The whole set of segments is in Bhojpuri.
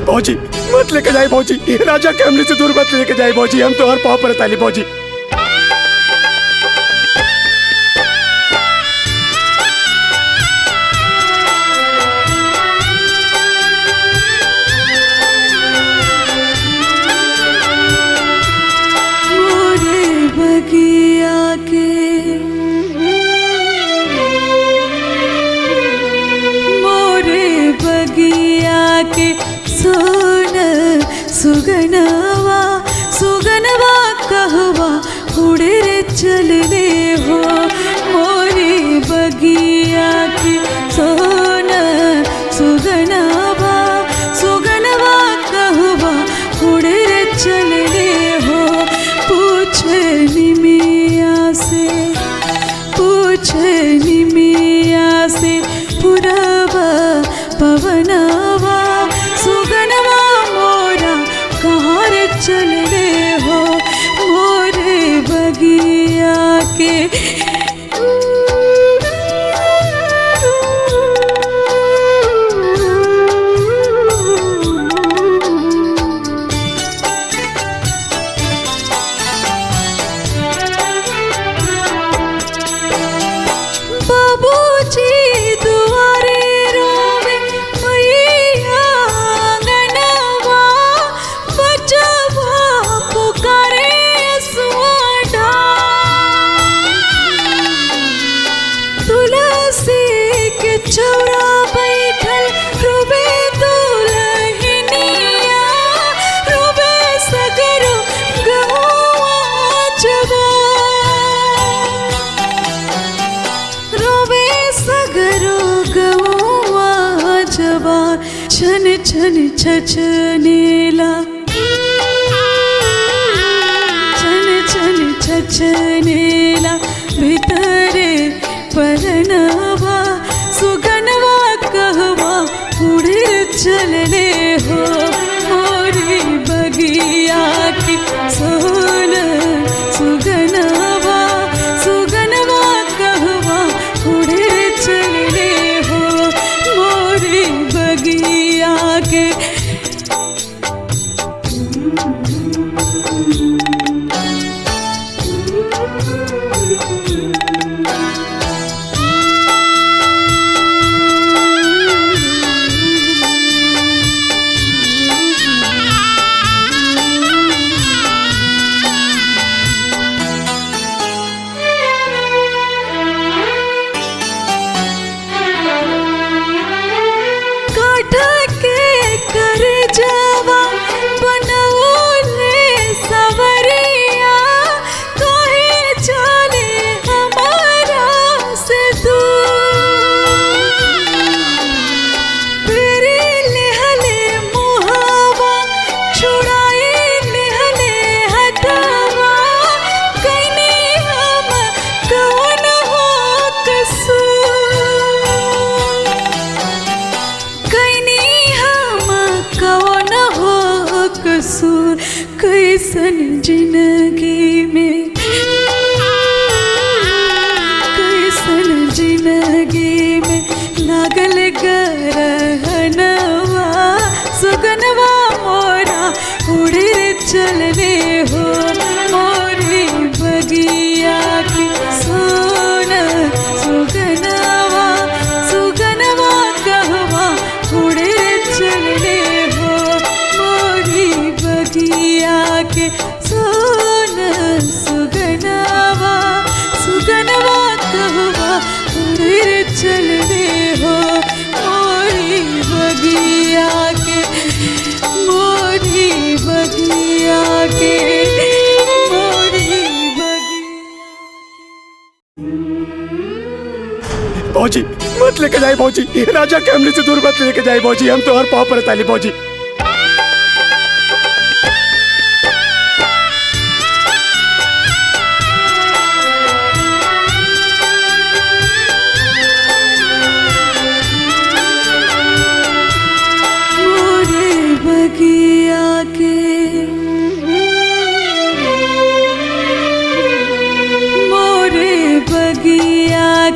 भौजी मत लेके जाए भौजी, राजा के हमले से दूर मत लेके जाए भौजी, हम तो हर पाँव पर ताली भौजी। सुगनवा सुगनवा कहवा उड़े रे चलने हो मोरी बगिया की सोन सुगनवा सुगनवा कहवा उड़े रे चलने हो। पूछे निमिया से पुरवा पवनवा सुगनवा मोरा कहाँ रे चलने हो मोरे बगिया के। बाबूजी दुआरे रोवे मैया गनवा बचवा पुकारे सुआडा। तुलसी के चौरा बैठल रोवे दुल्हनिया रोवे सगरो गहुआ जवा रोवे सगरो गहुआ जवा। छन छन छछनेला छन छन छछनेला भीतरे परनवा सुगनवा कहवा उड़े चलने हो मोरी बगिया की सोन सुगनवा सुगनवा कहवा उड़े चलने हो मोरी बगिया के। कैसन जिंदगी में कैसन जिंदगी में लागल गरहनवा सुगनवा मोरा उड़े चलने हो मोरी बगिया की सोन सुगनवा सुगनवा कहवा उड़े चलने हो मोरी बगिया के सोन सुगनवा सुगनवा कहवा उड़े चलने हो मोरी बगिया के मोरी बगिया के मोरी बगिया। भौजी मत लेके जाए भौजी, राजा के हमले से दूर मत लेके जाए भौजी, हम तो हर पाँव पर ताली भौजी।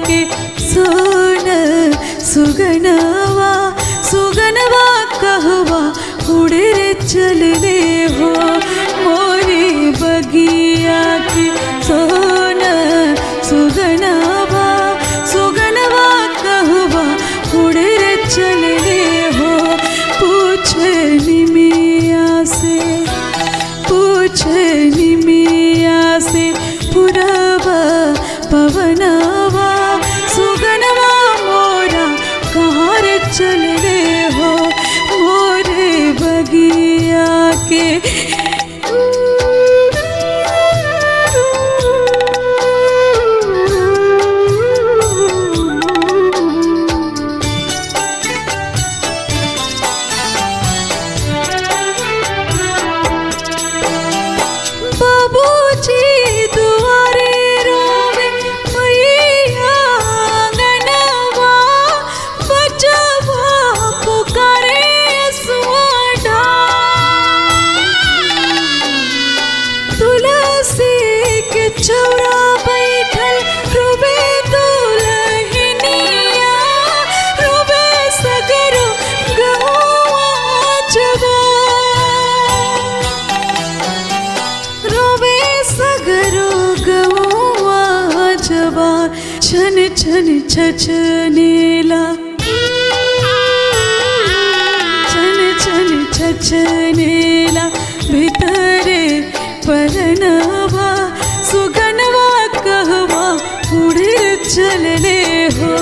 के सोन सुगनवा सुग चलने हो मोरी बगिया की सोना सुगनवा सुगनवा कहवा उड़े रे चलने हो पूछ निमिया से पुरवा पवनवा सुगनवा मोरा कहाँ रे चलने हो मोरे बगिया के बाबूजी दुआरे रोवे मैया आंगनवा बचवा पुकारे सुआडा तुलसी के चौरा बैठल रोवे दुल्हनिया रोवे सगरो गहुआ जवा रोवे सगरो गहुआ जवा छन छन छछनेला छन छन छछनेला भीतरे परनवा सुगनवा कहवा उड़े चलने हो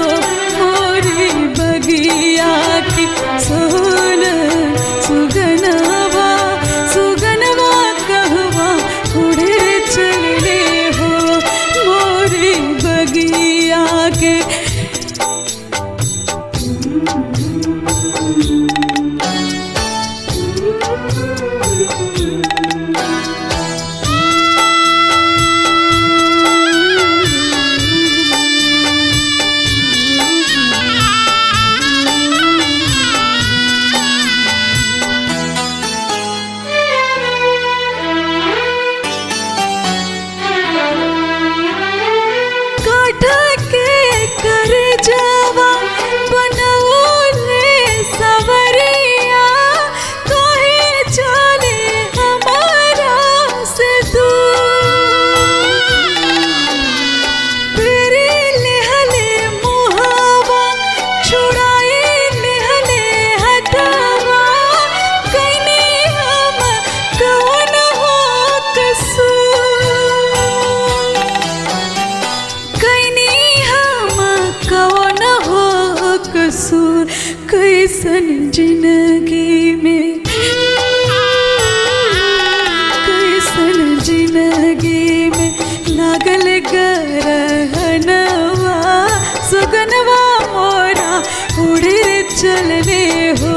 मोरी बगिया की सोना सुगनवा सुगनवा कहवा उड़े चलने हो मोरी बगिया के काठ के कर जावा बनौले सवरिया काहे चले हमारा से दूर तेरे लेहले मुहावा छुड़ाए लेहले हटावा कइनी हम कौन हो कसूर कइनी हम कौन हो कसूर कैसन जिंदगी में कैसन जिंदगी में लागल गरहनवा सुगनवा मोरा उड़े चलने हो